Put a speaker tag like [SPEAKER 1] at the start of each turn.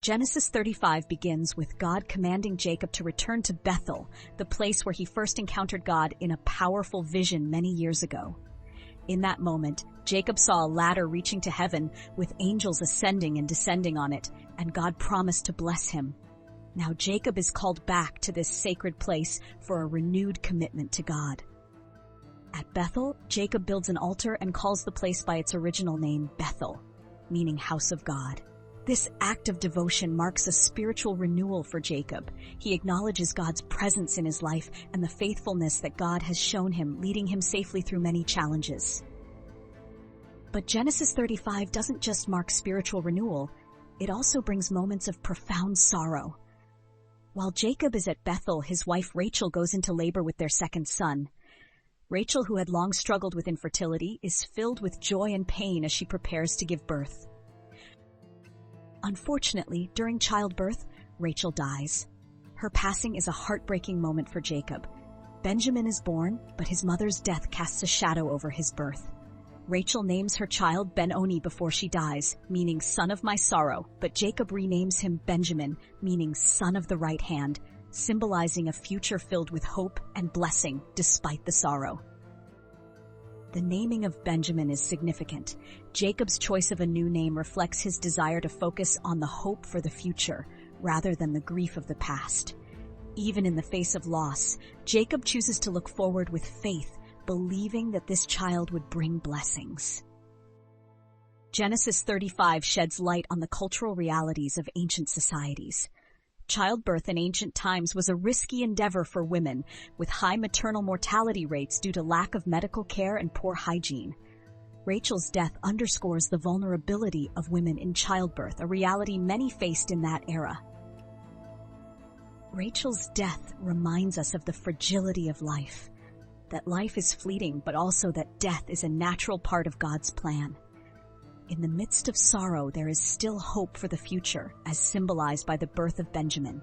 [SPEAKER 1] Genesis 35 begins with God commanding Jacob to return to Bethel, the place where he first encountered God in a powerful vision many years ago. In that moment, Jacob saw a ladder reaching to heaven with angels ascending and descending on it, and God promised to bless him. Now Jacob is called back to this sacred place for a renewed commitment to God. At Bethel, Jacob builds an altar and calls the place by its original name, Bethel, meaning house of God. This act of devotion marks a spiritual renewal for Jacob. He acknowledges God's presence in his life and the faithfulness that God has shown him, leading him safely through many challenges. But Genesis 35 doesn't just mark spiritual renewal, it also brings moments of profound sorrow. While Jacob is at Bethel, his wife Rachel goes into labor with their second son. Rachel, who had long struggled with infertility, is filled with joy and pain as she prepares to give birth. Unfortunately, during childbirth, Rachel dies. Her passing is a heartbreaking moment for Jacob. Benjamin is born, but his mother's death casts a shadow over his birth. Rachel names her child Ben-Oni before she dies, meaning son of my sorrow, but Jacob renames him Benjamin, meaning son of the right hand, symbolizing a future filled with hope and blessing despite the sorrow. The naming of Benjamin is significant. Jacob's choice of a new name reflects his desire to focus on the hope for the future, rather than the grief of the past. Even in the face of loss, Jacob chooses to look forward with faith, believing that this child would bring blessings. Genesis 35 sheds light on the cultural realities of ancient societies. Childbirth in ancient times was a risky endeavor for women, with high maternal mortality rates due to lack of medical care and poor hygiene. Rachel's death underscores the vulnerability of women in childbirth, a reality many faced in that era. Rachel's death reminds us of the fragility of life, that life is fleeting, but also that death is a natural part of God's plan. In the midst of sorrow, there is still hope for the future, as symbolized by the birth of Benjamin.